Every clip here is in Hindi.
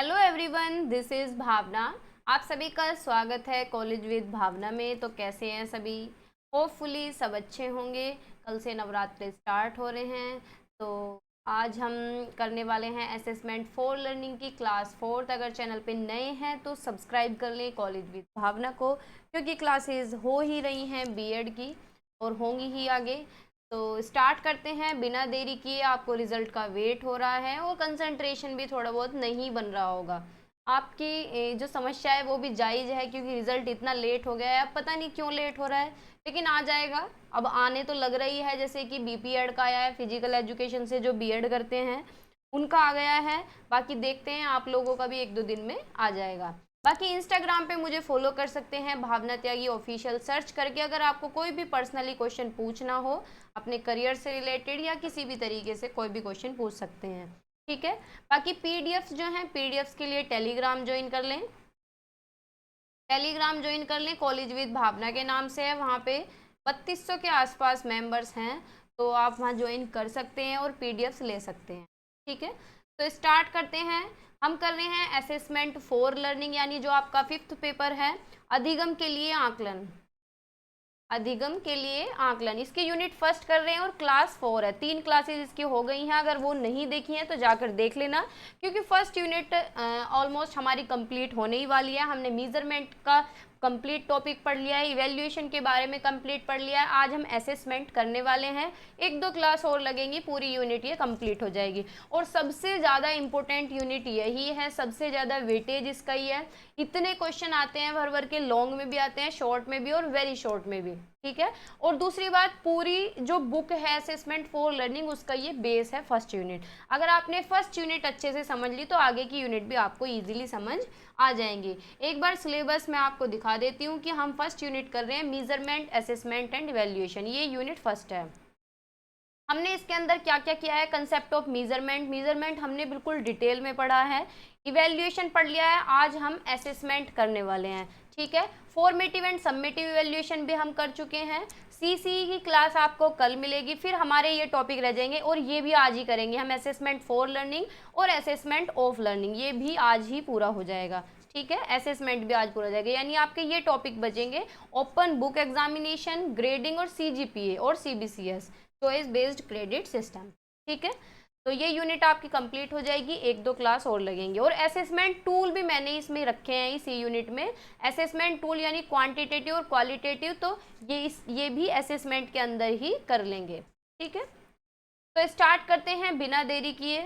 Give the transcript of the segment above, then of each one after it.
हेलो एवरीवन, दिस इज़ भावना। आप सभी का स्वागत है कॉलेज विद भावना में। तो कैसे हैं सभी? होपफुली सब अच्छे होंगे। कल से नवरात्रि स्टार्ट हो रहे हैं, तो आज हम करने वाले हैं असेसमेंट फॉर लर्निंग की क्लास 4th। अगर चैनल पे नए हैं तो सब्सक्राइब कर लें कॉलेज विद भावना को, क्योंकि क्लासेस हो ही रही हैं बीएड की और होंगी ही आगे। तो स्टार्ट करते हैं बिना देरी किए। आपको रिजल्ट का वेट हो रहा है और कंसंट्रेशन भी थोड़ा बहुत नहीं बन रहा होगा। आपकी जो समस्या है वो भी जायज़ है, क्योंकि रिजल्ट इतना लेट हो गया है। अब पता नहीं क्यों लेट हो रहा है, लेकिन आ जाएगा। अब आने तो लग रही है, जैसे कि बीपीएड का आया है, फिजिकल एजुकेशन से जो बीएड करते हैं उनका आ गया है। बाकी देखते हैं, आप लोगों का भी 1-2 दिन में आ जाएगा। बाकी इंस्टाग्राम पे मुझे फॉलो कर सकते हैं, भावना त्यागी ऑफिशियल सर्च करके। अगर आपको कोई भी पर्सनली क्वेश्चन पूछना हो अपने करियर से रिलेटेड या किसी भी तरीके से, कोई भी क्वेश्चन पूछ सकते हैं, ठीक है। बाकी पीडीएफ्स जो हैं, पीडीएफ्स के लिए टेलीग्राम ज्वाइन कर लें। टेलीग्राम ज्वाइन कर लें, कॉलेज विद भावना के नाम से है। वहाँ पे 3200 के आसपास मेंबर्स हैं, तो आप वहाँ ज्वाइन कर सकते हैं और पीडीएफ्स ले सकते हैं, ठीक है। तो स्टार्ट करते हैं। हम कर रहे हैं असेसमेंट फॉर लर्निंग, यानी जो आपका 5th पेपर है, अधिगम के लिए आकलन। अधिगम के लिए आकलन, इसके यूनिट फर्स्ट कर रहे हैं और क्लास 4 है। 3 क्लासेस इसकी हो गई हैं। अगर वो नहीं देखी हैं तो जाकर देख लेना, क्योंकि फर्स्ट यूनिट ऑलमोस्ट हमारी कंप्लीट होने ही वाली है। हमने मेजरमेंट का कंप्लीट टॉपिक पढ़ लिया है, इवैल्यूएशन के बारे में कंप्लीट पढ़ लिया है। आज हम असेसमेंट करने वाले हैं। 1-2 क्लास और लगेंगी, पूरी यूनिट ये कंप्लीट हो जाएगी। और सबसे ज़्यादा इंपॉर्टेंट यूनिट यही है, सबसे ज़्यादा वेटेज इसका ही है। इतने क्वेश्चन आते हैं भर भर के, लॉन्ग में भी आते हैं, शॉर्ट में भी और वेरी शॉर्ट में भी, ठीक है। और दूसरी बात, पूरी जो बुक है असेसमेंट फॉर लर्निंग, उसका ये बेस है फर्स्ट यूनिट। अगर आपने फर्स्ट यूनिट अच्छे से समझ ली तो आगे की यूनिट भी आपको इजीली समझ आ जाएंगी। एक बार सिलेबस में आपको दिखा देती हूँ कि हम फर्स्ट यूनिट कर रहे हैं मेजरमेंट, असेसमेंट एंड इवैल्यूएशन। ये यूनिट फर्स्ट है। हमने इसके अंदर क्या क्या किया है, कंसेप्ट ऑफ मेजरमेंट, मेजरमेंट हमने बिल्कुल डिटेल में पढ़ा है। इवैल्यूएशन पढ़ लिया है। आज हम असेसमेंट करने वाले हैं, ठीक है। फॉर्मेटिव एंड सबमेटिव इवैल्यूएशन भी हम कर चुके हैं। सीसी की क्लास आपको कल मिलेगी, फिर हमारे ये टॉपिक रह जाएंगे और ये भी आज ही करेंगे हम, असेसमेंट फॉर लर्निंग और असेसमेंट ऑफ लर्निंग, ये भी आज ही पूरा हो जाएगा, ठीक है। असेसमेंट भी आज पूरा हो जाएगा, यानी आपके ये टॉपिक बचेंगे ओपन बुक एग्जामिनेशन, ग्रेडिंग और सीजीपीए और CBCS, choice based credit system, ठीक है। तो ये यूनिट आपकी कंप्लीट हो जाएगी। 1-2 क्लास और लगेंगे। और असेसमेंट टूल भी मैंने इसमें रखे हैं इसी यूनिट में। असेसमेंट टूल यानी क्वांटिटेटिव और क्वालिटेटिव, तो ये भी असेसमेंट के अंदर ही कर लेंगे, ठीक है। तो स्टार्ट करते हैं बिना देरी किए।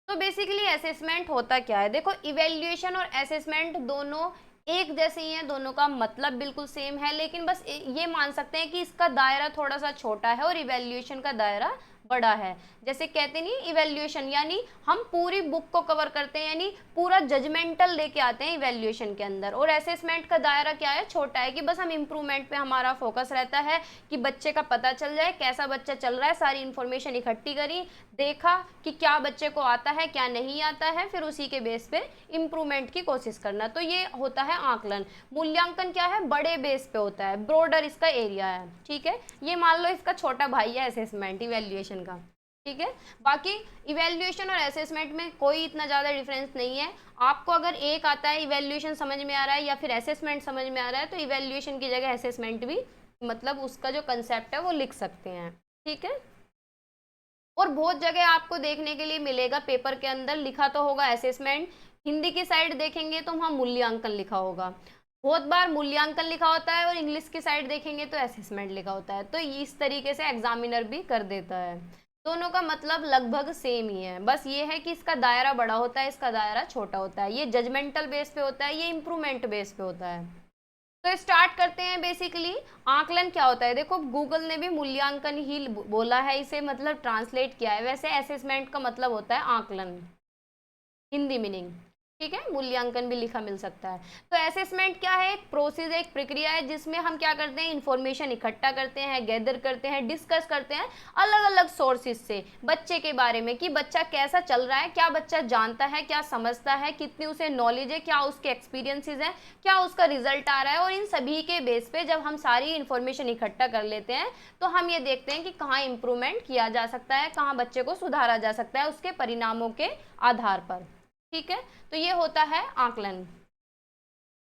तो बेसिकली असेसमेंट होता क्या है, देखो, इवेल्युएशन और असेसमेंट दोनों एक जैसे ही हैं, दोनों का मतलब बिल्कुल सेम है, लेकिन बस ये मान सकते हैं कि इसका दायरा थोड़ा सा छोटा है और इवेल्युएशन का दायरा बड़ा है। जैसे कहते नहीं, इवेल्युएशन यानी हम पूरी बुक को कवर करते हैं, यानी पूरा जजमेंटल लेके आते हैं इवेल्युएशन के अंदर। और असेसमेंट का दायरा क्या है, छोटा है, कि बस हम इम्प्रूवमेंट पे हमारा फोकस रहता है, कि बच्चे का पता चल जाए कैसा बच्चा चल रहा है, सारी इन्फॉर्मेशन इकट्ठी करी, देखा कि क्या बच्चे को आता है क्या नहीं आता है, फिर उसी के बेस पे इम्प्रूवमेंट की कोशिश करना। तो ये होता है आकलन। मूल्यांकन क्या है, बड़े बेस पे होता है, ब्रॉडर इसका एरिया है, ठीक है। ये मान लो इसका छोटा भाई है असेसमेंट इवेल्युएशन का, ठीक है। बाकी इवेल्युएशन और असेसमेंट में कोई इतना ज़्यादा डिफरेंस नहीं है। आपको अगर एक आता है, इवेल्युएशन समझ में आ रहा है या फिर असेसमेंट समझ में आ रहा है, तो इवेल्युएशन की जगह असेसमेंट भी, मतलब उसका जो कंसेप्ट है वो लिख सकते हैं, ठीक है। और बहुत जगह आपको देखने के लिए मिलेगा, पेपर के अंदर लिखा तो होगा असेसमेंट, हिंदी की साइड देखेंगे तो वहाँ मूल्यांकन लिखा होगा। बहुत बार मूल्यांकन लिखा होता है और इंग्लिश की साइड देखेंगे तो असेसमेंट लिखा होता है। तो इस तरीके से एग्जामिनर भी कर देता है। दोनों का मतलब लगभग सेम ही है, बस ये है कि इसका दायरा बड़ा होता है, इसका दायरा छोटा होता है। ये जजमेंटल बेस पे होता है, ये इम्प्रूवमेंट बेस पे होता है। तो स्टार्ट करते हैं। बेसिकली आकलन क्या होता है, देखो, गूगल ने भी मूल्यांकन ही बोला है इसे, मतलब ट्रांसलेट किया है। वैसे असेसमेंट का मतलब होता है आकलन, हिंदी मीनिंग। ठीक है, मूल्यांकन भी लिखा मिल सकता है। तो असेसमेंट क्या है, एक प्रोसेस, एक प्रक्रिया है जिसमें हम क्या करते हैं, इन्फॉर्मेशन इकट्ठा करते हैं, गैदर करते हैं, डिस्कस करते हैं अलग अलग सोर्सेज से बच्चे के बारे में कि बच्चा कैसा चल रहा है, क्या बच्चा जानता है, क्या समझता है, कितनी उसे नॉलेज है, क्या उसके एक्सपीरियंसेस हैं, क्या उसका रिजल्ट आ रहा है। और इन सभी के बेस पे जब हम सारी इन्फॉर्मेशन इकट्ठा कर लेते हैं तो हम ये देखते हैं कि कहाँ इंप्रूवमेंट किया जा सकता है, कहाँ बच्चे को सुधारा जा सकता है उसके परिणामों के आधार पर। ठीक है, तो ये होता है आकलन।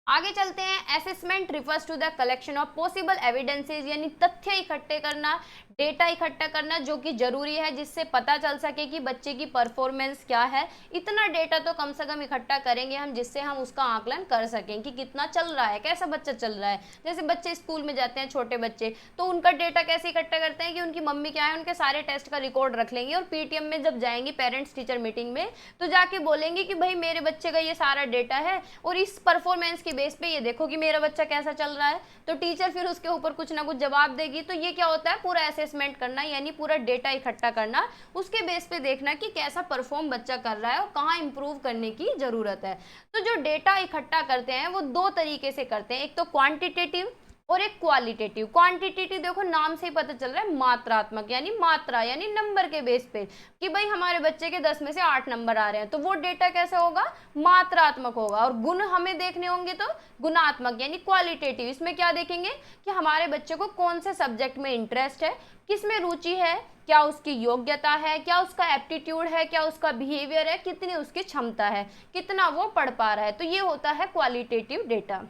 आगे चलते हैं। Assessment refers to the collection of possible evidences, यानी तथ्य इकट्ठे करना, डेटा इकट्ठा करना जो कि जरूरी है जिससे पता चल सके कि बच्चे की परफॉर्मेंस क्या है। इतना डेटा तो कम से कम इकट्ठा करेंगे हम जिससे हम उसका आकलन कर सकें कि कितना चल रहा है, कैसा बच्चा चल रहा है। जैसे बच्चे स्कूल में जाते हैं, छोटे बच्चे, तो उनका डेटा कैसे इकट्ठा करते हैं कि उनकी मम्मी क्या है, उनके सारे टेस्ट का रिकॉर्ड रख लेंगे और पीटीएम में जब जाएंगी पेरेंट्स टीचर मीटिंग में तो जाके बोलेंगे कि भाई मेरे बच्चे का ये सारा डेटा है और इस परफॉर्मेंस के बेस पे ये देखो कि मेरा बच्चा कैसा चल रहा है। तो टीचर फिर उसके ऊपर कुछ ना कुछ जवाब देगी। तो ये क्या होता है, पूरा असेसमेंट करना, यानी पूरा डेटा इकट्ठा करना, उसके बेस पे देखना कि कैसा परफॉर्म बच्चा कर रहा है और कहाँ इंप्रूव करने की जरूरत है। तो जो डेटा इकट्ठा करते हैं वो दो तरीके से करते हैं, एक तो क्वांटिटेटिव और एक क्वालिटेटिव। क्वांटिटेटिव देखो नाम से ही पता चल रहा है, मात्रात्मक, यानी मात्रा, यानी नंबर के बेस पे कि भाई हमारे बच्चे के 10 में से 8 नंबर आ रहे हैं, तो वो डेटा कैसे होगा, मात्रात्मक होगा। और गुण हमें देखने होंगे तो गुणात्मक, यानी क्वालिटेटिव। इसमें क्या देखेंगे कि हमारे बच्चे को कौन से सब्जेक्ट में इंटरेस्ट है, किस में रुचि है, क्या उसकी योग्यता है, क्या उसका एप्टीट्यूड है, क्या उसका बिहेवियर है, कितनी उसकी क्षमता है, कितना वो पढ़ पा रहा है। तो ये होता है क्वालिटेटिव डेटा।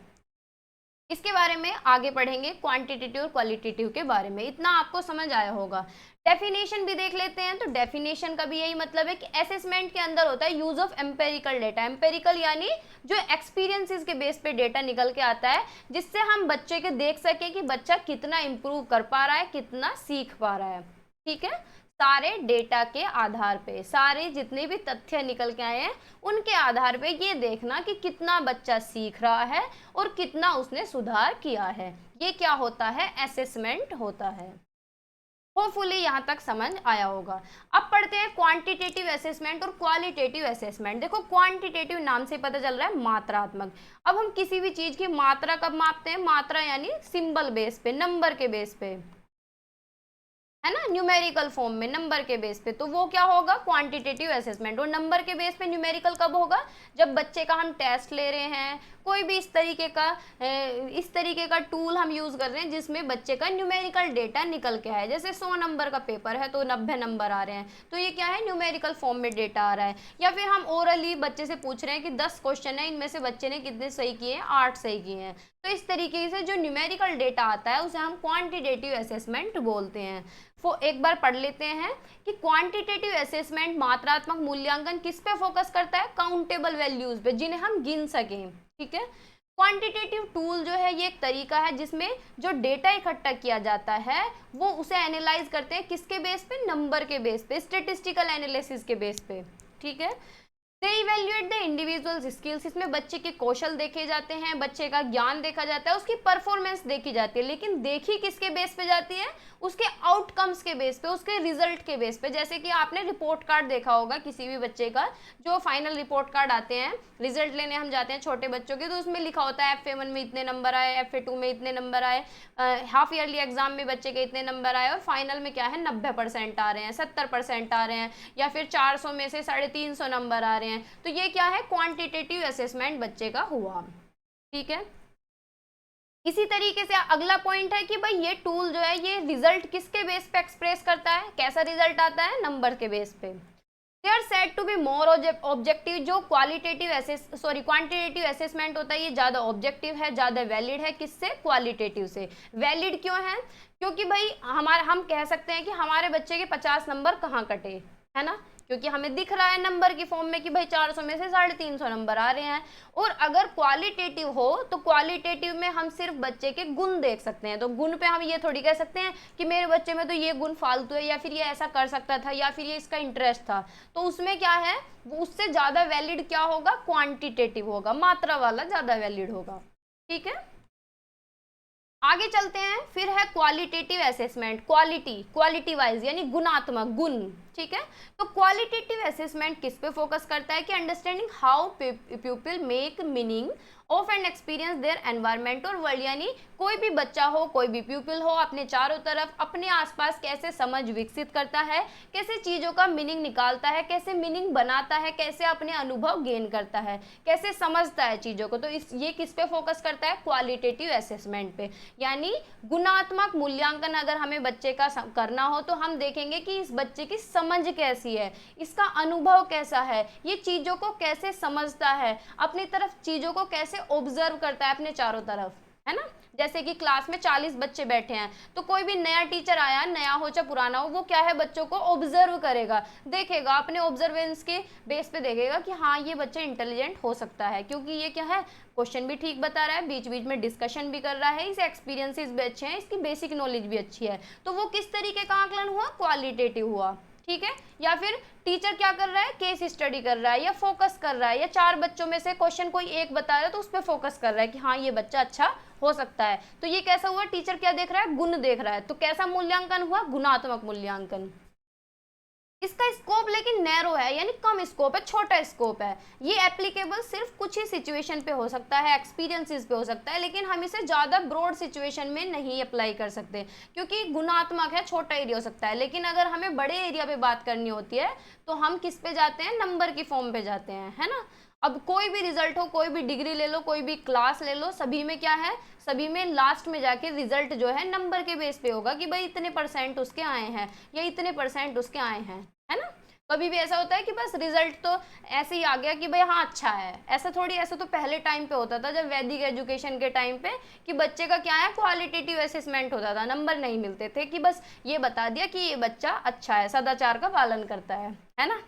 इसके बारे में आगे पढ़ेंगे, क्वांटिटेटिव और क्वालिटेटिव के बारे में। इतना आपको समझ आया होगा। डेफिनेशन भी देख लेते हैं। तो डेफिनेशन का भी यही मतलब है कि असेसमेंट के अंदर होता है use of empirical data. Empirical यानी जो एक्सपीरियंसेस के बेस पे डेटा निकल के आता है जिससे हम बच्चे के देख सके कि बच्चा कितना इंप्रूव कर पा रहा है, कितना सीख पा रहा है। ठीक है, सारे डेटा के आधार पे, सारे जितने भी तथ्य निकल के आए हैं उनके आधार पे ये देखना कि कितना बच्चा सीख रहा है और कितना उसने सुधार किया है। ये क्या होता है, असेसमेंट होता है। होपफुली यहाँ तक समझ आया होगा। अब पढ़ते हैं क्वांटिटेटिव असेसमेंट और क्वालिटेटिव असेसमेंट। देखो क्वांटिटेटिव नाम से पता चल रहा है मात्रात्मक। अब हम किसी भी चीज की मात्रा कब मापते हैं, मात्रा यानी सिंबल बेस पे, नंबर के बेस पे, है ना, न्यूमेरिकल फॉर्म में नंबर के बेस पे। तो वो क्या होगा, क्वांटिटेटिव असेसमेंट। और नंबर के बेस पे न्यूमेरिकल कब होगा, जब बच्चे का हम टेस्ट ले रहे हैं, कोई भी इस तरीके का टूल हम यूज कर रहे हैं जिसमें बच्चे का न्यूमेरिकल डेटा निकल के आए। जैसे 100 नंबर का पेपर है तो 90 नंबर आ रहे हैं, तो ये क्या है, न्यूमेरिकल फॉर्म में डेटा आ रहा है। या फिर हम ओरली बच्चे से पूछ रहे हैं कि 10 क्वेश्चन है, इनमें से बच्चे ने कितने सही किए हैं, 8 सही किए हैं। तो इस तरीके से जो न्यूमेरिकल डेटा आता है उसे हम क्वांटिटेटिव असेसमेंट बोलते हैं। वो एक बार पढ़ लेते हैं कि क्वांटिटेटिव असेसमेंट मात्रात्मक मूल्यांकन किस पे फोकस करता है, काउंटेबल वैल्यूज पे, जिन्हें हम गिन सकें। ठीक है, क्वांटिटेटिव टूल जो है ये एक तरीका है जिसमें जो डेटा इकट्ठा किया जाता है वो उसे एनालाइज करते हैं किसके बेस पे, नंबर के बेस पे, स्टेटिस्टिकल एनालिसिस के बेस पे। ठीक है, दे इवेल्युएट द इंडिविजुअल स्किल्स। इसमें बच्चे के कौशल देखे जाते हैं, बच्चे का ज्ञान देखा जाता है, उसकी परफॉर्मेंस देखी जाती है। लेकिन देखी किसके बेस पे जाती है, उसके आउटकम्स के बेस पे, उसके रिजल्ट के बेस पे। जैसे कि आपने रिपोर्ट कार्ड देखा होगा किसी भी बच्चे का, जो फाइनल रिपोर्ट कार्ड आते हैं, रिजल्ट लेने हम जाते हैं छोटे बच्चों के, तो उसमें लिखा होता है FA1 में इतने नंबर आए, FA2 में इतने नंबर आए, हाफ ईयरली एग्जाम में बच्चे के इतने नंबर आए और फाइनल में क्या है 90% आ रहे हैं, 70% आ रहे हैं, या फिर 400 में से 350 नंबर आ रहे हैं। तो ये क्या है, क्वांटिटेटिव असेसमेंट बच्चे का हुआ। ठीक है, इसी तरीके से अगला पॉइंट है कि भाई ये टूल जो है ये रिजल्ट किसके बेस पे एक्सप्रेस करता है, कैसा रिजल्ट आता है, नंबर के बेस पे। They are said to be more objective. जो क्वांटिटेटिव असेसमेंट होता है ये ज्यादा ऑब्जेक्टिव है, ज्यादा वैलिड है किससे, क्वालिटेटिव से। वैलिड क्यों है, क्योंकि भाई हम कह सकते हैं कि हमारे बच्चे के 50 नंबर कहाँ कटे, है ना, क्योंकि हमें दिख रहा है नंबर की फॉर्म में कि भाई 400 में से 350 नंबर आ रहे हैं। और अगर क्वालिटेटिव हो तो क्वालिटेटिव में हम सिर्फ बच्चे के गुण देख सकते हैं। तो गुण पे हम ये थोड़ी कह सकते हैं कि मेरे बच्चे में तो ये गुण फालतू है, या फिर ये ऐसा कर सकता था, या फिर ये इसका इंटरेस्ट था। तो उसमें क्या है, वो उससे ज्यादा वैलिड क्या होगा, क्वांटिटेटिव होगा, मात्रा वाला ज्यादा वैलिड होगा। ठीक है, आगे चलते हैं, फिर है क्वालिटेटिव असेसमेंट, क्वालिटी वाइज यानी गुणात्मक, गुण, ठीक है। तो क्वालिटेटिव असेसमेंट किस पे फोकस करता है कि understanding how people make meaning of and experience their environment और वर्ल्ड, यानी कोई भी बच्चा हो, कोई भी प्यूपिल हो, अपने चारों तरफ अपने आसपास कैसे समझ विकसित करता है, कैसे चीज़ों का मीनिंग निकालता है, कैसे मीनिंग बनाता है, कैसे अपने अनुभव गेन करता है, कैसे समझता है चीज़ों को। तो ये किस पे फोकस करता है, क्वालिटेटिव असेसमेंट पे, यानी गुणात्मक मूल्यांकन अगर हमें बच्चे का करना हो तो हम देखेंगे कि इस बच्चे की समझ कैसी है, इसका अनुभव कैसा है, ये चीज़ों को कैसे समझता है, अपनी तरफ चीज़ों को कैसे ऑब्जर्व करता है अपने चारों तरफ, है ना। जैसे कि क्लास में 40 बच्चे बैठे हैं, तो कोई भी नया टीचर आया, नया हो चाहे पुराना हो, वो क्या है, बच्चों को ऑब्जर्व करेगा, देखेगा, अपने ऑब्जर्वेंस के बेस पे देखेगा कि हाँ ये बच्चा इंटेलिजेंट हो सकता है, क्योंकि ये क्या है, क्वेश्चन भी ठीक बता रहा है, बीच बीच में डिस्कशन भी कर रहा है, इसे एक्सपीरियंसेस भी अच्छे हैं, इसकी बेसिक नॉलेज भी अच्छी है। तो वो किस तरीके का आकलन हुआ, क्वालिटेटिव हुआ, ठीक है। या फिर टीचर क्या कर रहा है, केस स्टडी कर रहा है, या फोकस कर रहा है, या 4 बच्चों में से क्वेश्चन कोई एक बता रहा है तो उस पर फोकस कर रहा है कि हाँ ये बच्चा अच्छा हो सकता है। तो ये कैसा हुआ, टीचर क्या देख रहा है, गुण देख रहा है। तो कैसा मूल्यांकन हुआ, गुणात्मक मूल्यांकन। इसका स्कोप लेकिन नैरो है, यानी कम स्कोप है, छोटा स्कोप है। ये एप्लीकेबल सिर्फ कुछ ही सिचुएशन पे हो सकता है, एक्सपीरियंसेस पे हो सकता है, लेकिन हम इसे ज़्यादा ब्रॉड सिचुएशन में नहीं अप्लाई कर सकते, क्योंकि गुणात्मक है, छोटा एरिया हो सकता है। लेकिन अगर हमें बड़े एरिया पे बात करनी होती है तो हम किस पे जाते हैं, नंबर की फॉर्म पे जाते हैं, है ना। अब कोई भी रिजल्ट हो, कोई भी डिग्री ले लो, कोई भी क्लास ले लो, सभी में क्या है, सभी में लास्ट में जाके रिजल्ट जो है नंबर के बेस पे होगा कि भाई इतने % उसके आए हैं या इतने % उसके आए हैं, है ना। कभी भी ऐसा होता है कि बस रिजल्ट तो ऐसे ही आ गया कि भाई हाँ अच्छा है, ऐसा थोड़ी, ऐसा तो पहले टाइम पे होता था जब वैदिक एजुकेशन के टाइम पे, कि बच्चे का क्या है, क्वालिटेटिव असेसमेंट होता था, नंबर नहीं मिलते थे, कि बस ये बता दिया कि ये बच्चा अच्छा है, सदाचार का पालन करता है ना।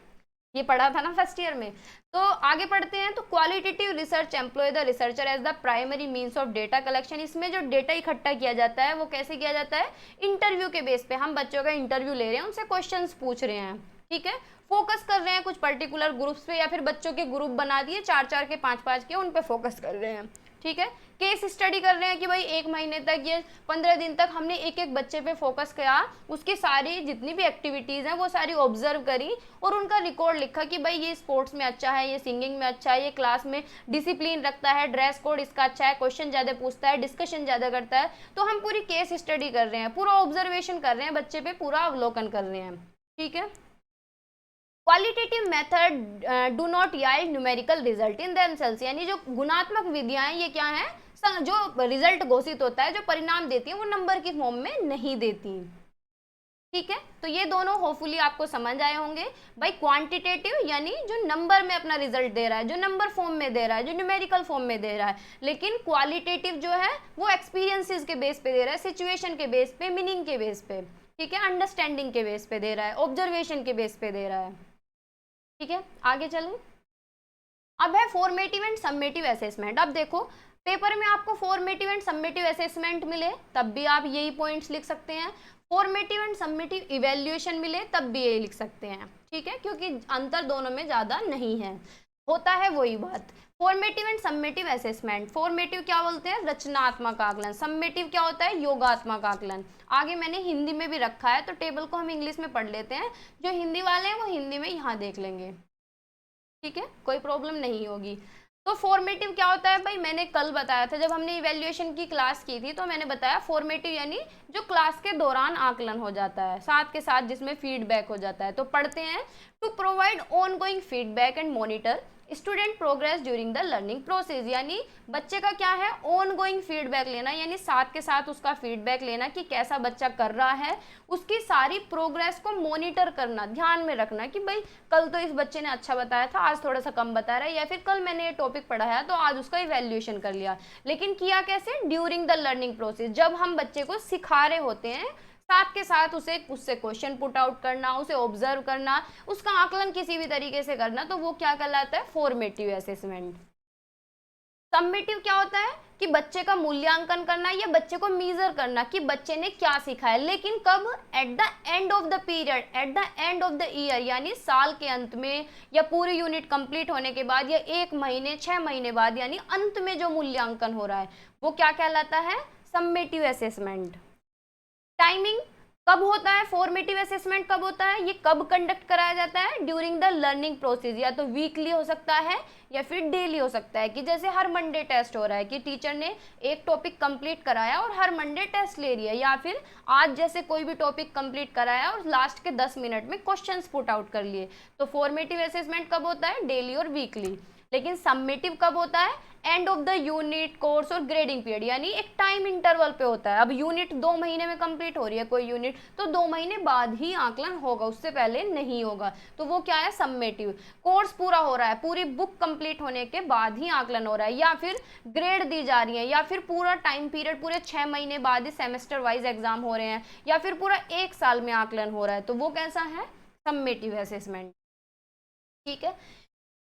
ये पढ़ा था ना फर्स्ट ईयर में। तो आगे पढ़ते हैं, तो qualitative research employ the researcher as the primary means of data collection. इसमें जो डेटा इकट्ठा किया जाता है वो कैसे किया जाता है, इंटरव्यू के बेस पे। हम बच्चों का इंटरव्यू ले रहे हैं, उनसे क्वेश्चंस पूछ रहे हैं, ठीक है, फोकस कर रहे हैं कुछ पर्टिकुलर ग्रुप्स पे, या फिर बच्चों के ग्रुप बना दिए 4-4 के 5-5 के, उन पे फोकस कर रहे हैं, ठीक है। केस स्टडी कर रहे हैं कि भाई 1 महीने तक या 15 दिन तक हमने एक एक बच्चे पे फोकस किया, उसकी सारी जितनी भी एक्टिविटीज़ हैं वो सारी ऑब्जर्व करी और उनका रिकॉर्ड लिखा कि भाई ये स्पोर्ट्स में अच्छा है, ये सिंगिंग में अच्छा है, ये क्लास में डिसिप्लिन रखता है, ड्रेस कोड इसका अच्छा है, क्वेश्चन ज़्यादा पूछता है, डिस्कशन ज़्यादा करता है। तो हम पूरी केस स्टडी कर रहे हैं, पूरा ऑब्जर्वेशन कर रहे हैं, बच्चे पे पूरा अवलोकन कर रहे हैं, ठीक है। Qualitative method do not yield numerical result in themselves, यानी जो गुणात्मक विधियां ये क्या है, जो रिजल्ट घोषित होता है, जो परिणाम देती है, वो नंबर की फॉर्म में नहीं देती, ठीक है। तो ये दोनों होपफुली आपको समझ आए होंगे। भाई क्वांटिटेटिव यानी जो नंबर में अपना रिजल्ट दे रहा है, जो नंबर फॉर्म में दे रहा है, जो न्यूमेरिकल फॉर्म में दे रहा है, लेकिन क्वालिटेटिव जो है वो एक्सपीरियंसेस के बेस पे दे रहा है, सिचुएशन के बेस पे, मीनिंग के बेस पे, ठीक है, अंडरस्टैंडिंग के बेस पे दे रहा है, ऑब्जर्वेशन के बेस पे दे रहा है, ठीक है। आगे चलें, अब है फॉर्मेटिव एंड समेटिव असेसमेंट। अब देखो पेपर में आपको फॉर्मेटिव एंड समेटिव असेसमेंट मिले तब भी आप यही पॉइंट्स लिख सकते हैं, फॉर्मेटिव एंड समेटिव इवेल्युएशन मिले तब भी यही लिख सकते हैं, ठीक है, क्योंकि अंतर दोनों में ज़्यादा नहीं है, होता है वही बात। Formative and summative assessment, formative क्या बोलते हैं, रचनात्मक आकलन, समेटिव क्या होता है, योगात्मक आकलन। आगे मैंने हिंदी में भी रखा है, तो टेबल को हम इंग्लिश में पढ़ लेते हैं, जो हिंदी वाले हैं वो हिंदी में यहाँ देख लेंगे, ठीक है, कोई प्रॉब्लम नहीं होगी। तो फॉर्मेटिव क्या होता है, भाई मैंने कल बताया था जब हमने इवैल्यूएशन की क्लास की थी, तो मैंने बताया फॉर्मेटिव यानी जो क्लास के दौरान आकलन हो जाता है, साथ के साथ जिसमें फीडबैक हो जाता है। तो पढ़ते हैं, to provide ongoing feedback and monitor student progress during the learning process, यानी बच्चे का क्या है, ऑन गोइंग फीडबैक लेना, यानी साथ के साथ उसका फीडबैक लेना कि कैसा बच्चा कर रहा है, उसकी सारी प्रोग्रेस को मॉनिटर करना, ध्यान में रखना कि भाई कल तो इस बच्चे ने अच्छा बताया था, आज थोड़ा सा कम बता रहा है, या फिर कल मैंने ये टॉपिक पढ़ाया तो आज उसका इवैल्यूएशन कर लिया। लेकिन किया कैसे, ड्यूरिंग द लर्निंग प्रोसेस, जब हम बच्चे को सिखा रहे होते हैं, साथ के साथ उससे क्वेश्चन पुट आउट करना, उसे ऑब्जर्व करना, उसका आकलन किसी भी तरीके से करना, तो वो क्या कहलाता है, फॉर्मेटिव असेसमेंट। समेटिव क्या होता है कि बच्चे का मूल्यांकन करना या बच्चे को मीजर करना कि बच्चे ने क्या सीखा है, लेकिन कब, at the end of the period, at the end of the year, यानी साल के अंत में या पूरी यूनिट कंप्लीट होने के बाद या 1 महीने 6 महीने बाद, यानी अंत में जो मूल्यांकन हो रहा है वो क्या कहलाता है, सम्मेटिव असेसमेंट। टाइमिंग कब होता है, फॉर्मेटिव असेसमेंट कब होता है, ये कब कंडक्ट कराया जाता है, ड्यूरिंग द लर्निंग प्रोसेस, या तो वीकली हो सकता है या फिर डेली हो सकता है, कि जैसे हर मंडे टेस्ट हो रहा है कि टीचर ने एक टॉपिक कंप्लीट कराया और हर मंडे टेस्ट ले रही है, या फिर आज जैसे कोई भी टॉपिक कंप्लीट कराया और लास्ट के 10 मिनट में क्वेश्चंस पुट आउट कर लिए। तो फॉर्मेटिव असेसमेंट कब होता है, डेली और वीकली। लेकिन सम्मेटिव कब होता है, and of the unit, course और ग्रेडिंग पीरियड, यानी एक टाइम इंटरवल पे होता है। अब यूनिट 2 महीने में कंप्लीट हो रही है कोई यूनिट, तो 2 महीने बाद ही आकलन होगा, उससे पहले नहीं होगा, तो वो क्या है, सम्मेटिव। कोर्स पूरा हो रहा है, पूरी बुक कंप्लीट होने के बाद ही आकलन हो रहा है, या फिर ग्रेड दी जा रही है, या फिर पूरा टाइम पीरियड, पूरे 6 महीने बाद ही सेमेस्टर वाइज एग्जाम हो रहे हैं, या फिर पूरा 1 साल में आकलन हो रहा है, तो वो कैसा है, सम्मेटिव असेसमेंट। ठीक है।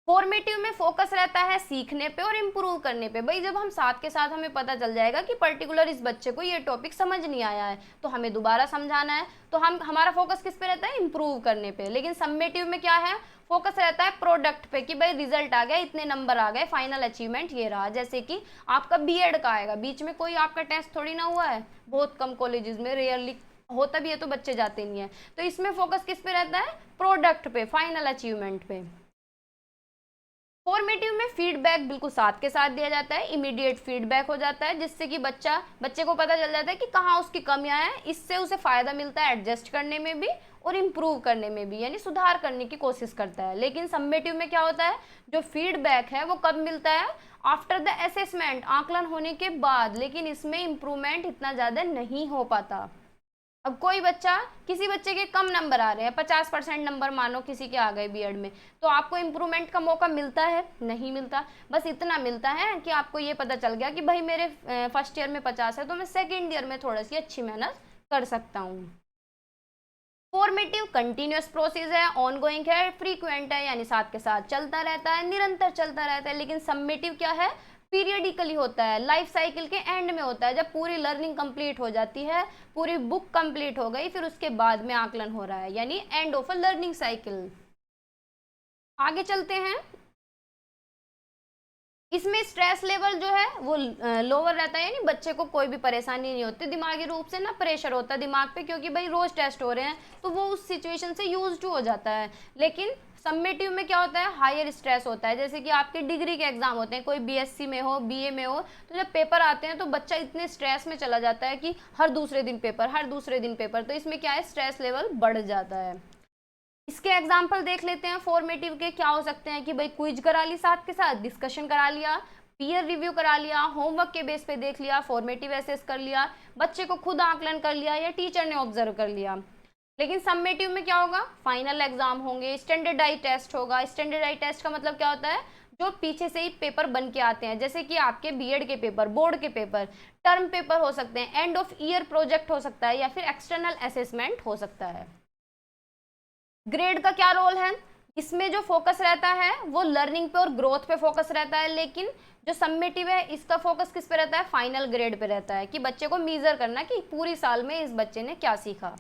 फॉर्मेटिव में फोकस रहता है सीखने पे और इम्प्रूव करने पे। भाई जब हम साथ के साथ हमें पता चल जाएगा कि पर्टिकुलर इस बच्चे को ये टॉपिक समझ नहीं आया है, तो हमें दोबारा समझाना है, तो हमारा फोकस किस पे रहता है, इम्प्रूव करने पे। लेकिन सम्मेटिव में क्या है, फोकस रहता है प्रोडक्ट पे, कि भाई रिजल्ट आ गया, इतने नंबर आ गए, फाइनल अचीवमेंट ये रहा। जैसे कि आपका बीएड का आएगा, बीच में कोई आपका टेस्ट थोड़ी ना हुआ है, बहुत कम कॉलेजेस में, रेयरली होता भी है तो बच्चे जाते नहीं है, तो इसमें फोकस किस पे रहता है, प्रोडक्ट पे, फाइनल अचीवमेंट पे। फॉर्मेटिव में फीडबैक बिल्कुल साथ के साथ दिया जाता है, इमीडिएट फीडबैक हो जाता है, जिससे कि बच्चे को पता चल जाता है कि कहाँ उसकी कमियां हैं, इससे उसे फायदा मिलता है एडजस्ट करने में भी और इम्प्रूव करने में भी, यानी सुधार करने की कोशिश करता है। लेकिन सम्मेटिव में क्या होता है, जो फीडबैक है वो कब मिलता है, आफ्टर द असेसमेंट, आकलन होने के बाद, लेकिन इसमें इम्प्रूवमेंट इतना ज़्यादा नहीं हो पाता। अब कोई बच्चा, किसी बच्चे के कम नंबर आ रहे हैं, 50% नंबर मानो किसी के आ गए बीएड में, तो आपको इम्प्रूवमेंट का मौका मिलता है, नहीं मिलता। बस इतना मिलता है कि आपको ये पता चल गया कि भाई मेरे फर्स्ट ईयर में 50 है, तो मैं सेकेंड ईयर में थोड़ी सी अच्छी मेहनत कर सकता हूँ। फॉर्मेटिव कंटिन्यूअस प्रोसेस है, ऑनगोइंग है, फ्रीक्वेंट है, यानी साथ के साथ चलता रहता है, निरंतर चलता रहता है। लेकिन सम्मेटिव क्या है, पीरियडिकली होता है, लाइफ साइकिल के एंड में होता है, जब पूरी लर्निंग कंप्लीट हो जाती है, पूरी बुक कंप्लीट हो गई, फिर उसके बाद में आकलन हो रहा है, यानी end of a learning cycle. आगे चलते हैं। इसमें स्ट्रेस लेवल जो है वो लोअर रहता है, यानी बच्चे को कोई भी परेशानी नहीं होती दिमागी रूप से, ना प्रेशर होता है दिमाग पे, क्योंकि भाई रोज टेस्ट हो रहे हैं, तो वो उस सिचुएशन से यूज्ड टू हो जाता है। लेकिन सम्मेटिव में क्या होता है, हायर स्ट्रेस होता है। जैसे कि आपके डिग्री के एग्जाम होते हैं, कोई बीएससी में हो, बीए में हो, तो जब पेपर आते हैं तो बच्चा इतने स्ट्रेस में चला जाता है कि हर दूसरे दिन पेपर, हर दूसरे दिन पेपर, तो इसमें क्या है, स्ट्रेस लेवल बढ़ जाता है। इसके एग्जाम्पल देख लेते हैं फॉर्मेटिव के, क्या हो सकते हैं कि भाई क्विज करा ली, साथ के साथ डिस्कशन करा लिया, पीयर रिव्यू करा लिया, होमवर्क के बेस पे देख लिया, फॉर्मेटिव एसेस कर लिया, बच्चे को खुद आकलन कर लिया, या टीचर ने ऑब्जर्व कर लिया। लेकिन सम्मेटिव में क्या होगा, फाइनल एग्जाम होंगे, स्टैंडर्डाइज टेस्ट होगा। स्टैंडर्डाइज टेस्ट का मतलब क्या होता है, जो पीछे से ही पेपर बन के आते हैं, जैसे कि आपके बीएड के पेपर, बोर्ड के पेपर, टर्म पेपर हो सकते हैं, एंड ऑफ ईयर प्रोजेक्ट हो सकता है, या फिर एक्सटर्नल असेसमेंट हो सकता है। ग्रेड का क्या रोल है, इसमें जो फोकस रहता है वो लर्निंग पे और ग्रोथ पे फोकस रहता है। लेकिन जो सम्मेटिव है इसका फोकस किस पे रहता है, फाइनल ग्रेड पे रहता है, कि बच्चे को मीजर करना कि पूरी साल में इस बच्चे ने क्या सीखा।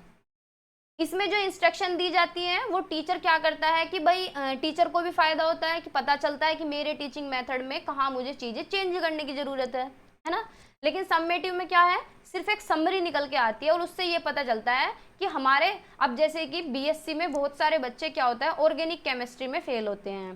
इसमें जो इंस्ट्रक्शन दी जाती है वो टीचर क्या करता है कि भाई टीचर को भी फायदा होता है, कि पता चलता है कि मेरे टीचिंग मेथड में कहाँ मुझे चीजें चेंज करने की जरूरत है ना। लेकिन सम्मेटिव में क्या है, सिर्फ एक समरी निकल के आती है और उससे ये पता चलता है कि हमारे, अब जैसे कि बीएससी में बहुत सारे बच्चे क्या होता है, ऑर्गेनिक केमिस्ट्री में फेल होते हैं,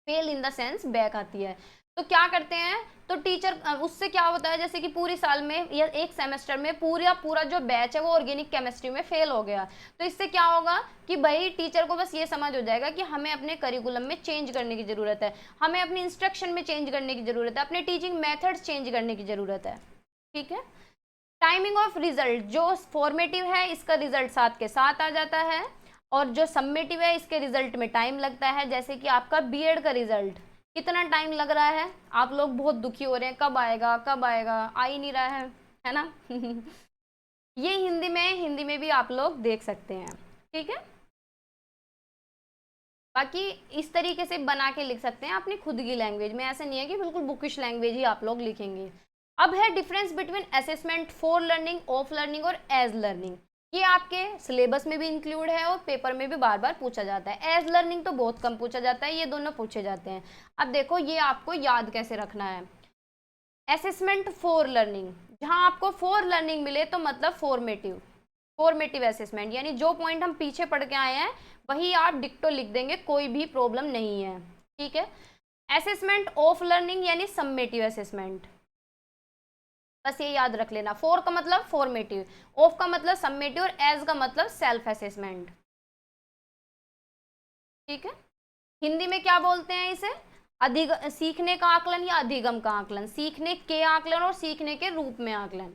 fail in the sense back आती है, तो क्या करते हैं, तो टीचर उससे क्या होता है, जैसे कि पूरी साल में या एक सेमेस्टर में पूरा जो बैच है वो ऑर्गेनिक केमिस्ट्री में फेल हो गया, तो इससे क्या होगा कि भाई टीचर को बस ये समझ हो जाएगा कि हमें अपने करिकुलम में चेंज करने की जरूरत है, हमें अपनी इंस्ट्रक्शन में चेंज करने की जरूरत है, अपने टीचिंग मेथड्स चेंज करने की जरूरत है। ठीक है। टाइमिंग ऑफ रिजल्ट, जो फॉर्मेटिव है इसका रिजल्ट साथ के साथ आ जाता है, और जो सम्मेटिव है इसके रिजल्ट में टाइम लगता है। जैसे कि आपका बीएड का रिजल्ट कितना टाइम लग रहा है, आप लोग बहुत दुखी हो रहे हैं, कब आएगा कब आएगा, आ ही नहीं रहा है ना। ये हिंदी में भी आप लोग देख सकते हैं। ठीक है। बाकी इस तरीके से बना के लिख सकते हैं अपनी खुद की लैंग्वेज में, ऐसा नहीं है कि बिल्कुल बुकिश लैंग्वेज ही आप लोग लिखेंगे। अब है difference between assessment for learning, of learning और एज लर्निंग। ये आपके सिलेबस में भी इंक्लूड है और पेपर में भी बार बार पूछा जाता है। एज लर्निंग तो बहुत कम पूछा जाता है, ये दोनों पूछे जाते हैं। अब देखो ये आपको याद कैसे रखना है। असेसमेंट फॉर लर्निंग, जहां आपको फॉर लर्निंग मिले तो मतलब फॉर्मेटिव असेसमेंट, यानी जो पॉइंट हम पीछे पढ़ के आए हैं वही आप डिक्टो लिख देंगे, कोई भी प्रॉब्लम नहीं है, ठीक है। असेसमेंट ऑफ लर्निंग यानी समेटिव असेसमेंट, बस ये याद रख लेना। फॉर का मतलब फॉर्मेटिव, ऑफ का मतलब समेटिव और एज का मतलब सेल्फ असेसमेंट, ठीक है। हिंदी में क्या बोलते हैं इसे? सीखने का आकलन या अधिगम का आकलन, सीखने के आकलन और सीखने के रूप में आकलन।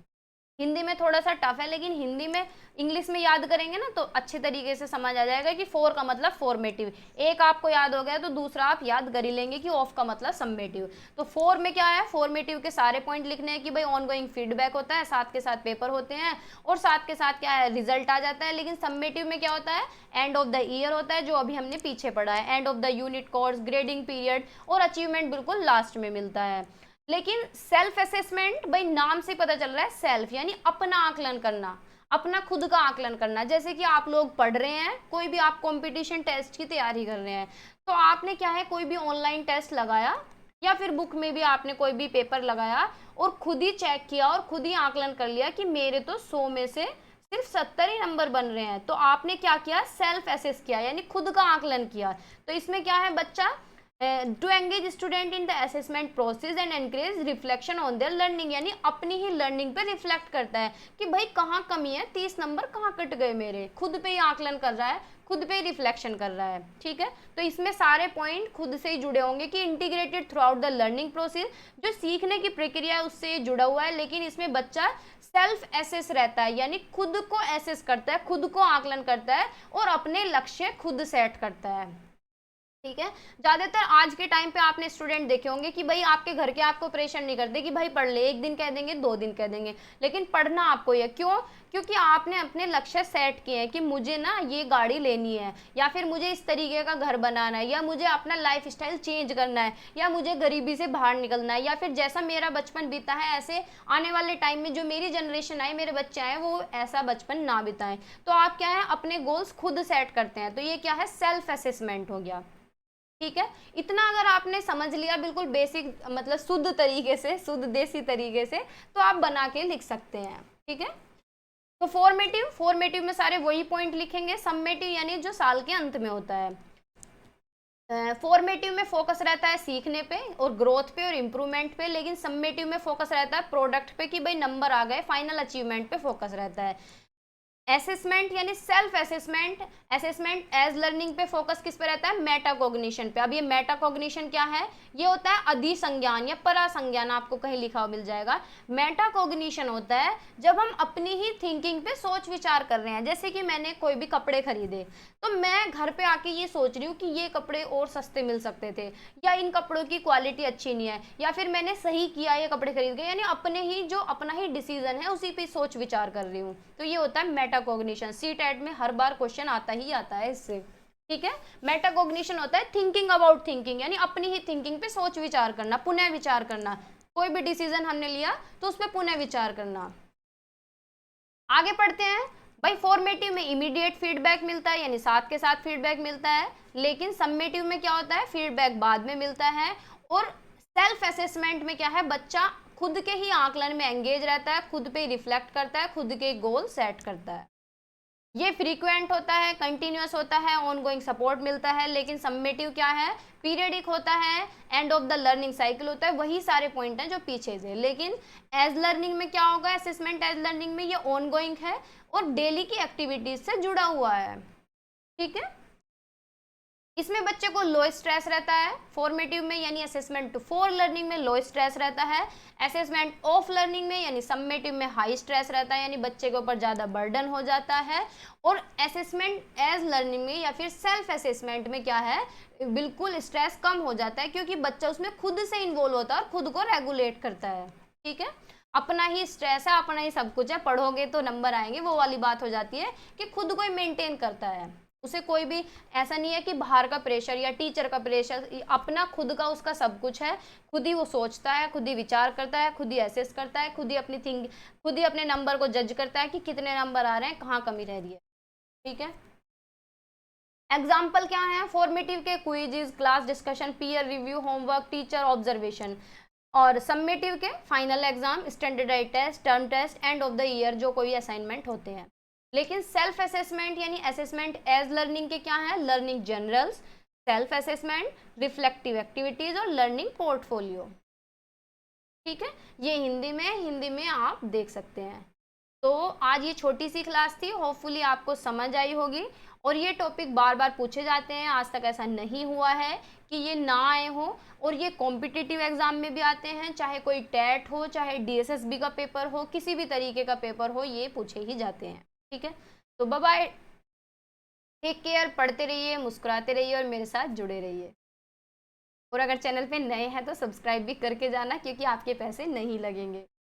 हिंदी में थोड़ा सा टफ है, लेकिन हिंदी में इंग्लिश में याद करेंगे ना तो अच्छे तरीके से समझ आ जाएगा कि फॉर का मतलब फॉर्मेटिव, एक आपको याद हो गया तो दूसरा आप याद कर ही लेंगे कि ऑफ का मतलब समेटिव। तो फॉर में क्या है, फॉर्मेटिव के सारे पॉइंट लिखने हैं कि भाई ऑनगोइंग फीडबैक होता है, साथ के साथ पेपर होते हैं और साथ के साथ क्या है, रिजल्ट आ जाता है। लेकिन समेटिव में क्या होता है, एंड ऑफ द ईयर होता है, जो अभी हमने पीछे पढ़ा है, and of the unit course, grading period और अचीवमेंट बिल्कुल लास्ट में मिलता है। लेकिन सेल्फ असेसमेंट, भाई नाम से पता चल रहा है सेल्फ, यानी अपना आकलन करना, अपना खुद का आकलन करना। जैसे कि आप लोग पढ़ रहे हैं, कोई भी आप कंपटीशन टेस्ट की तैयारी कर रहे हैं, तो आपने क्या है, कोई भी ऑनलाइन टेस्ट लगाया या फिर बुक में भी आपने कोई भी पेपर लगाया और खुद ही चेक किया और खुद ही आकलन कर लिया कि मेरे तो 100 में से सिर्फ 70 ही नंबर बन रहे हैं। तो आपने क्या किया, सेल्फ असेस किया, यानी खुद का आकलन किया। तो इसमें क्या है, बच्चा to engage student in the assessment process and encourage reflection on their learning, यानी अपनी ही लर्निंग पे रिफ्लेक्ट करता है कि भाई कहाँ कमी है, 30 नंबर कहाँ कट गए मेरे, खुद पे ही आकलन कर रहा है, खुद पे ही रिफ्लेक्शन कर रहा है, ठीक है। तो इसमें सारे पॉइंट खुद से ही जुड़े होंगे कि integrated through out the learning process, जो सीखने की प्रक्रिया है उससे जुड़ा हुआ है। लेकिन इसमें बच्चा सेल्फ एसेस रहता है, यानी खुद को एसेस करता है, खुद को आकलन करता है और अपने लक्ष्य खुद सेट करता है, ठीक है। ज्यादातर आज के टाइम पे आपने स्टूडेंट देखे होंगे कि भाई आपके घर के आपको परेशान नहीं करते कि भाई पढ़ ले, एक दिन कह देंगे, 2 दिन कह देंगे, लेकिन पढ़ना आपको ही है। क्यों? क्योंकि आपने अपने लक्ष्य सेट किए हैं कि मुझे ना ये गाड़ी लेनी है, या फिर मुझे इस तरीके का घर बनाना है, या मुझे अपना लाइफ स्टाइल चेंज करना है, या मुझे गरीबी से बाहर निकलना है, या फिर जैसा मेरा बचपन बीता है ऐसे आने वाले टाइम में जो मेरी जनरेशन आए, मेरे बच्चे आए, वो ऐसा बचपन ना बिताएं। तो आप क्या है, अपने गोल्स खुद सेट करते हैं। तो ये क्या है, सेल्फ असेसमेंट हो गया, ठीक है। इतना अगर आपने समझ लिया बिल्कुल बेसिक, मतलब शुद्ध तरीके से, शुद्ध देसी तरीके से, तो आप बना के लिख सकते हैं, ठीक है। तो फॉर्मेटिव में सारे वही पॉइंट लिखेंगे। समेटिव यानी जो साल के अंत में होता है। फॉर्मेटिव में फोकस रहता है सीखने पे और ग्रोथ पे और इम्प्रूवमेंट पे, लेकिन समेटिव में फोकस रहता है प्रोडक्ट पे कि भाई नंबर आ गए, फाइनल अचीवमेंट पे फोकस रहता है। असेसमेंट यानी सेल्फ असेसमेंट एज लर्निंग पे फोकस किस पे रहता है, मेटाकॉग्निशन पे। अब ये मेटाकॉग्निशन क्या है, ये होता है अधिसंज्ञान या परासंज्ञान, आपको कहीं लिखा हुआ मिल जाएगा। मेटाकॉग्निशन होता है जब हम अपनी ही थिंकिंग पे सोच विचार कर रहे हैं। जैसे कि मैंने कोई भी कपड़े खरीदे, तो मैं घर पे आके ये सोच रही हूँ कि ये कपड़े और सस्ते मिल सकते थे, या इन कपड़ों की क्वालिटी अच्छी नहीं है, या फिर मैंने सही किया ये कपड़े खरीद के, यानी अपने ही जो अपना ही डिसीजन है उसी पे सोच विचार कर रही हूँ। तो ये होता है मेटाकॉग्निशन। सीटेट में हर बार क्वेश्चन आता ही आता है इससे, ठीक है। मेटाकॉग्निशन होता है थिंकिंग अबाउट थिंकिंग, यानी अपनी ही थिंकिंग पे सोच विचार करना, पुनः विचार करना। कोई भी डिसीजन हमने लिया तो उस पर पुनः विचार करना। आगे पढ़ते हैं। भाई फॉर्मेटिव में इमीडिएट फीडबैक मिलता है, यानी साथ के साथ फीडबैक मिलता है, लेकिन समेटिव में क्या होता है, फीडबैक बाद में मिलता है। और सेल्फ असेसमेंट में क्या है, बच्चा खुद के ही आकलन में एंगेज रहता है, खुद पे रिफ्लेक्ट करता है, खुद के गोल सेट करता है। ये फ्रीक्वेंट होता है, कंटिन्यूअस होता है, ऑनगोइंग सपोर्ट मिलता है। लेकिन समेटिव क्या है, पीरियडिक होता है, and of the learning cycle होता है। वही सारे पॉइंट हैं जो पीछे से। लेकिन एज लर्निंग में क्या होगा, असेसमेंट एज लर्निंग में ये ऑनगोइंग है और डेली की एक्टिविटीज से जुड़ा हुआ है, ठीक है। इसमें बच्चे को लो स्ट्रेस रहता है फॉर्मेटिव में, यानी असेसमेंट फॉर लर्निंग में लो स्ट्रेस रहता है। असेसमेंट ऑफ लर्निंग में यानी समेटिव में हाई स्ट्रेस रहता है, यानी बच्चे के ऊपर ज़्यादा बर्डन हो जाता है। और असेसमेंट एज लर्निंग में या फिर सेल्फ असेसमेंट में क्या है, बिल्कुल स्ट्रेस कम हो जाता है, क्योंकि बच्चा उसमें खुद से इन्वॉल्व होता है और खुद को रेगुलेट करता है, ठीक है। अपना ही स्ट्रेस है, अपना ही सब कुछ है, पढ़ोगे तो नंबर आएंगे, वो वाली बात हो जाती है कि खुद को ही मेंटेन करता है। उसे कोई भी ऐसा नहीं है कि बाहर का प्रेशर या टीचर का प्रेशर, अपना खुद का उसका सब कुछ है। खुद ही वो सोचता है, खुद ही विचार करता है, खुद ही एसेस करता है, खुद ही अपनी खुद ही अपने नंबर को जज करता है कि कितने नंबर आ रहे हैं, कहाँ कमी रह रही है, ठीक है। एग्जाम्पल क्या है फॉर्मेटिव के, quiz, class discussion, peer review, homework, teacher observation. और समेटिव के final exam, standardize test, term test, end of the year जो कोई असाइनमेंट होते हैं। लेकिन सेल्फ असेसमेंट यानी असेसमेंट एज लर्निंग के क्या है, learning journals, self assessment, reflective activities और लर्निंग पोर्टफोलियो। ठीक है, ये हिंदी में आप देख सकते हैं। तो आज ये छोटी सी क्लास थी, होपफुली आपको समझ आई होगी। और ये टॉपिक बार बार पूछे जाते हैं, आज तक ऐसा नहीं हुआ है कि ये ना आए हो। और ये कॉम्पिटिटिव एग्जाम में भी आते हैं, चाहे कोई टेट हो, चाहे डीएसएसबी का पेपर हो, किसी भी तरीके का पेपर हो, ये पूछे ही जाते हैं। ठीक है, तो बाय बाय, टेक केयर, पढ़ते रहिए, मुस्कुराते रहिए और मेरे साथ जुड़े रहिए। और अगर चैनल पे नए हैं तो सब्सक्राइब भी करके जाना, क्योंकि आपके पैसे नहीं लगेंगे।